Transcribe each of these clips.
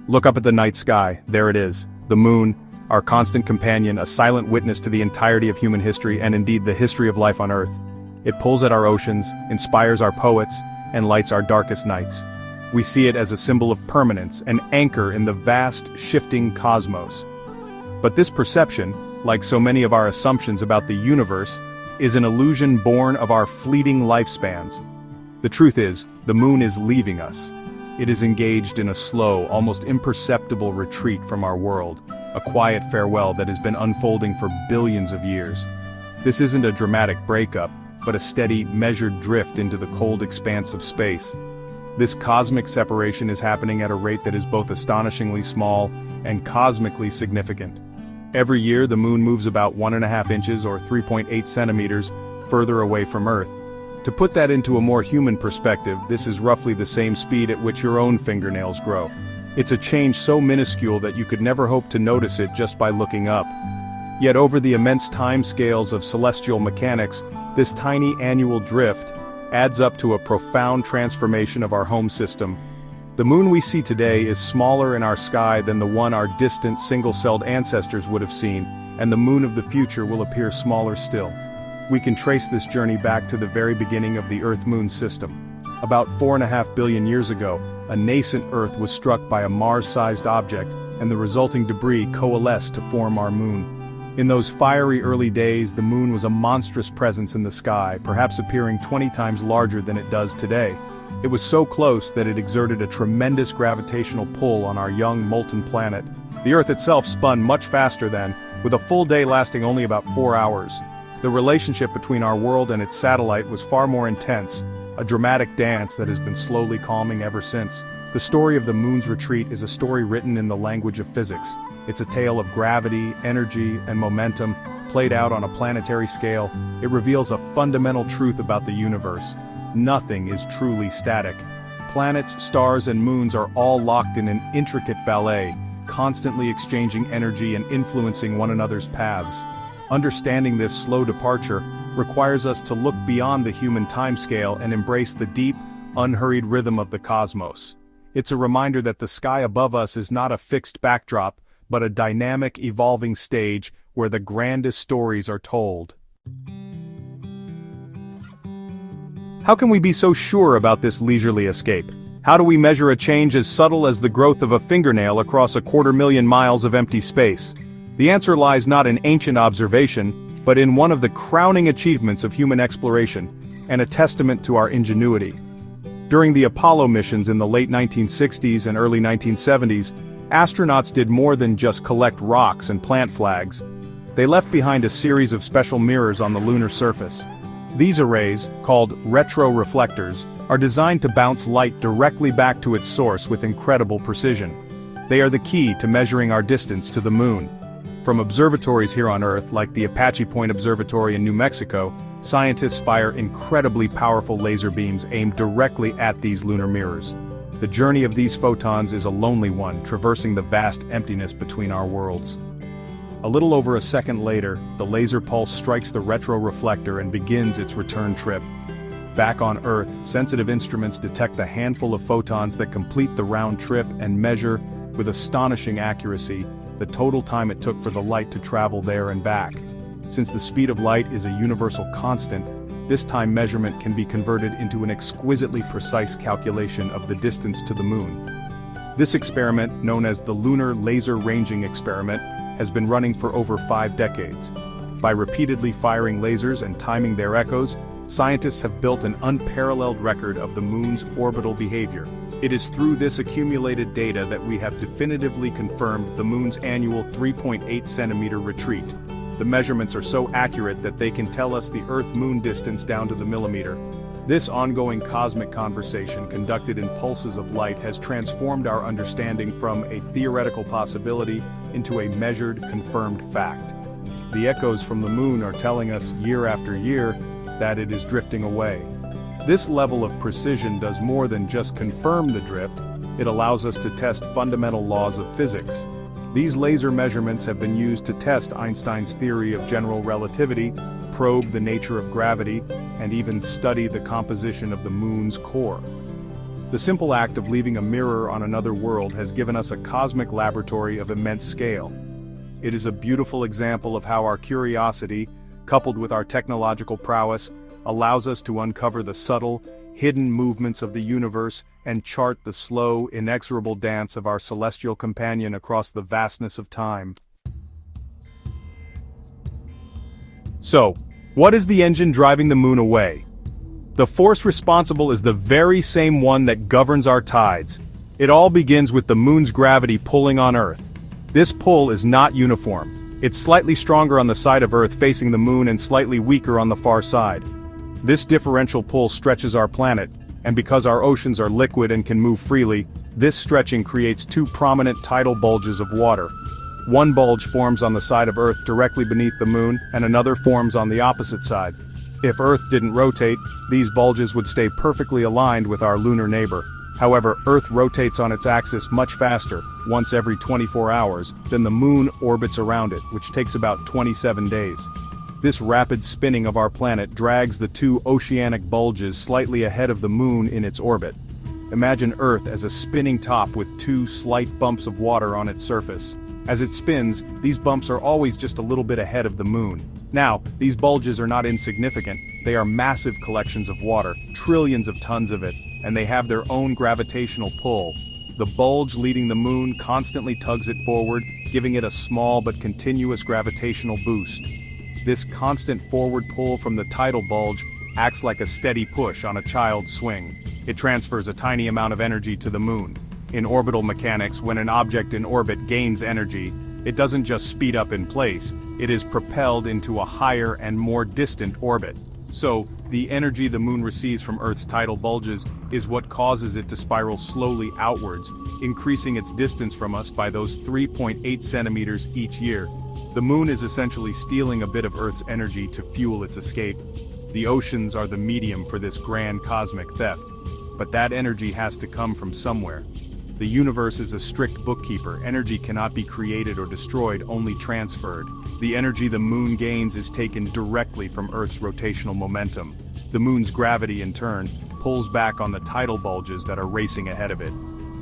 Look up at the night sky, there it is, the moon, our constant companion, a silent witness to the entirety of human history and indeed the history of life on Earth. It pulls at our oceans, inspires our poets, and lights our darkest nights. We see it as a symbol of permanence, an anchor in the vast, shifting cosmos. But this perception, like so many of our assumptions about the universe, is an illusion born of our fleeting lifespans. The truth is, the moon is leaving us. It is engaged in a slow, almost imperceptible retreat from our world, a quiet farewell that has been unfolding for billions of years. This isn't a dramatic breakup, but a steady, measured drift into the cold expanse of space. This cosmic separation is happening at a rate that is both astonishingly small and cosmically significant. Every year the moon moves about 1.5 inches or 3.8 centimeters further away from Earth. To put that into a more human perspective, this is roughly the same speed at which your own fingernails grow. It's a change so minuscule that you could never hope to notice it just by looking up. Yet over the immense timescales of celestial mechanics, this tiny annual drift adds up to a profound transformation of our home system. The moon we see today is smaller in our sky than the one our distant single-celled ancestors would have seen, and the moon of the future will appear smaller still. We can trace this journey back to the very beginning of the Earth-Moon system. About 4.5 billion years ago, a nascent Earth was struck by a Mars-sized object, and the resulting debris coalesced to form our moon. In those fiery early days, the moon was a monstrous presence in the sky, perhaps appearing 20 times larger than it does today. It was so close that it exerted a tremendous gravitational pull on our young molten planet. The Earth itself spun much faster then, with a full day lasting only about 4 hours. The relationship between our world and its satellite was far more intense, a dramatic dance that has been slowly calming ever since. The story of the moon's retreat is a story written in the language of physics. It's a tale of gravity, energy, and momentum, played out on a planetary scale. It reveals a fundamental truth about the universe. Nothing is truly static. Planets, stars, and moons are all locked in an intricate ballet, constantly exchanging energy and influencing one another's paths. Understanding this slow departure requires us to look beyond the human timescale and embrace the deep, unhurried rhythm of the cosmos. It's a reminder that the sky above us is not a fixed backdrop, but a dynamic, evolving stage where the grandest stories are told. How can we be so sure about this leisurely escape? How do we measure a change as subtle as the growth of a fingernail across 250,000 miles of empty space? The answer lies not in ancient observation, but in one of the crowning achievements of human exploration, and a testament to our ingenuity. During the Apollo missions in the late 1960s and early 1970s, astronauts did more than just collect rocks and plant flags. They left behind a series of special mirrors on the lunar surface. These arrays, called retroreflectors, are designed to bounce light directly back to its source with incredible precision. They are the key to measuring our distance to the moon. From observatories here on Earth, like the Apache Point Observatory in New Mexico, scientists fire incredibly powerful laser beams aimed directly at these lunar mirrors. The journey of these photons is a lonely one, traversing the vast emptiness between our worlds. A little over a second later, the laser pulse strikes the retroreflector and begins its return trip. Back on Earth, sensitive instruments detect the handful of photons that complete the round trip and measure, with astonishing accuracy, the total time it took for the light to travel there and back. Since the speed of light is a universal constant, this time measurement can be converted into an exquisitely precise calculation of the distance to the moon. This experiment, known as the Lunar Laser Ranging Experiment, has been running for over 5 decades. By repeatedly firing lasers and timing their echoes, scientists have built an unparalleled record of the moon's orbital behavior. It is through this accumulated data that we have definitively confirmed the moon's annual 3.8 centimeter retreat. The measurements are so accurate that they can tell us the Earth-Moon distance down to the millimeter. This ongoing cosmic conversation conducted in pulses of light has transformed our understanding from a theoretical possibility into a measured, confirmed fact. The echoes from the moon are telling us year after year that it is drifting away. This level of precision does more than just confirm the drift, it allows us to test fundamental laws of physics. These laser measurements have been used to test Einstein's theory of general relativity, probe the nature of gravity, and even study the composition of the moon's core. The simple act of leaving a mirror on another world has given us a cosmic laboratory of immense scale. It is a beautiful example of how our curiosity, coupled with our technological prowess, allows us to uncover the subtle, hidden movements of the universe and chart the slow, inexorable dance of our celestial companion across the vastness of time. So, what is the engine driving the moon away? The force responsible is the very same one that governs our tides. It all begins with the moon's gravity pulling on Earth. This pull is not uniform. It's slightly stronger on the side of Earth facing the moon and slightly weaker on the far side. This differential pull stretches our planet, and because our oceans are liquid and can move freely, this stretching creates two prominent tidal bulges of water. One bulge forms on the side of Earth directly beneath the moon, and another forms on the opposite side. If Earth didn't rotate, these bulges would stay perfectly aligned with our lunar neighbor. However, Earth rotates on its axis much faster, once every 24 hours, than the moon orbits around it, which takes about 27 days. This rapid spinning of our planet drags the two oceanic bulges slightly ahead of the moon in its orbit. Imagine Earth as a spinning top with two slight bumps of water on its surface. As it spins, these bumps are always just a little bit ahead of the moon. Now, these bulges are not insignificant. They are massive collections of water, trillions of tons of it, and they have their own gravitational pull. The bulge leading the moon constantly tugs it forward, giving it a small but continuous gravitational boost. This constant forward pull from the tidal bulge acts like a steady push on a child's swing. It transfers a tiny amount of energy to the moon. In orbital mechanics, when an object in orbit gains energy, it doesn't just speed up in place, it is propelled into a higher and more distant orbit. So, the energy the moon receives from Earth's tidal bulges is what causes it to spiral slowly outwards, increasing its distance from us by those 3.8 centimeters each year. The moon is essentially stealing a bit of Earth's energy to fuel its escape. The oceans are the medium for this grand cosmic theft, but that energy has to come from somewhere. The universe is a strict bookkeeper. Energy cannot be created or destroyed, only transferred. The energy the moon gains is taken directly from Earth's rotational momentum. The moon's gravity, in turn, pulls back on the tidal bulges that are racing ahead of it.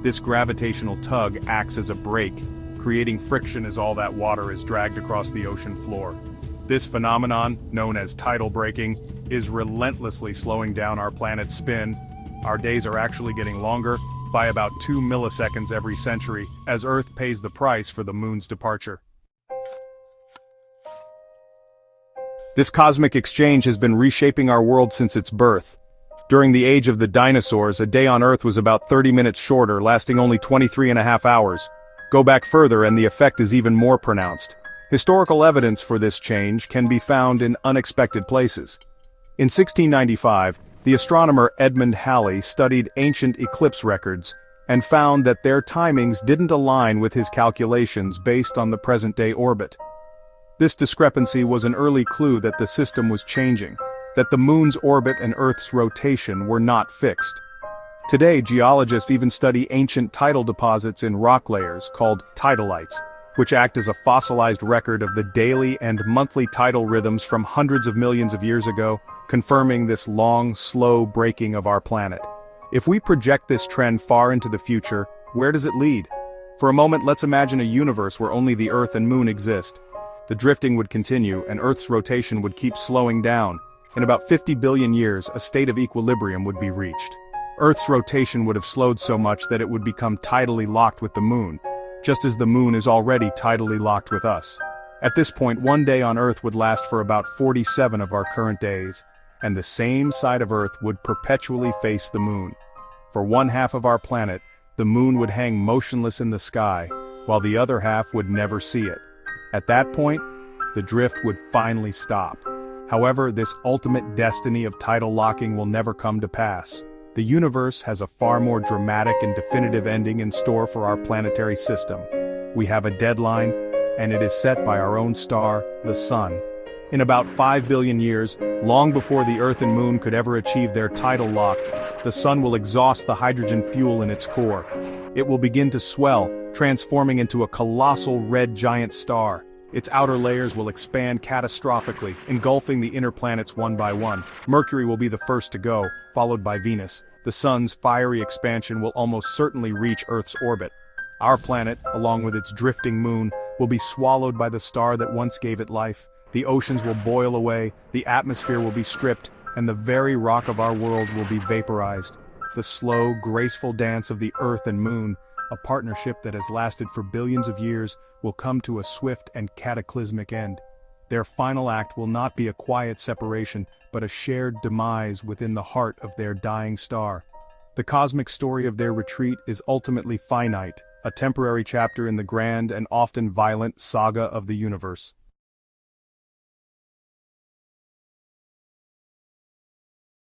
This gravitational tug acts as a brake, creating friction as all that water is dragged across the ocean floor. This phenomenon, known as tidal braking, is relentlessly slowing down our planet's spin. Our days are actually getting longer, by about 2 milliseconds every century, as Earth pays the price for the moon's departure. This cosmic exchange has been reshaping our world since its birth. During the age of the dinosaurs, a day on Earth was about 30 minutes shorter, lasting only 23.5 hours. Go back further and the effect is even more pronounced. Historical evidence for this change can be found in unexpected places. In 1695, the astronomer Edmund Halley studied ancient eclipse records and found that their timings didn't align with his calculations based on the present-day orbit. This discrepancy was an early clue that the system was changing, that the moon's orbit and Earth's rotation were not fixed. Today, geologists even study ancient tidal deposits in rock layers called tidalites, which act as a fossilized record of the daily and monthly tidal rhythms from hundreds of millions of years ago, confirming this long, slow breaking of our planet. If we project this trend far into the future, where does it lead? For a moment, let's imagine a universe where only the Earth and Moon exist. The drifting would continue, and Earth's rotation would keep slowing down. In about 50 billion years, a state of equilibrium would be reached. Earth's rotation would have slowed so much that it would become tidally locked with the Moon, just as the Moon is already tidally locked with us. At this point, one day on Earth would last for about 47 of our current days, and the same side of Earth would perpetually face the Moon. For one half of our planet, the Moon would hang motionless in the sky, while the other half would never see it. At that point, the drift would finally stop. However, this ultimate destiny of tidal locking will never come to pass. The universe has a far more dramatic and definitive ending in store for our planetary system. We have a deadline, and it is set by our own star, the Sun. In about 5 billion years, long before the Earth and Moon could ever achieve their tidal lock, the Sun will exhaust the hydrogen fuel in its core. It will begin to swell, transforming into a colossal red giant star. Its outer layers will expand catastrophically, engulfing the inner planets one by one. Mercury will be the first to go, followed by Venus. the sun's fiery expansion will almost certainly reach Earth's orbit. Our planet, along with its drifting moon, will be swallowed by the star that once gave it life. The oceans will boil away, the atmosphere will be stripped, and the very rock of our world will be vaporized. The slow, graceful dance of the Earth and Moon, a partnership that has lasted for billions of years, will come to a swift and cataclysmic end. Their final act will not be a quiet separation, but a shared demise within the heart of their dying star. The cosmic story of their retreat is ultimately finite, a temporary chapter in the grand and often violent saga of the universe.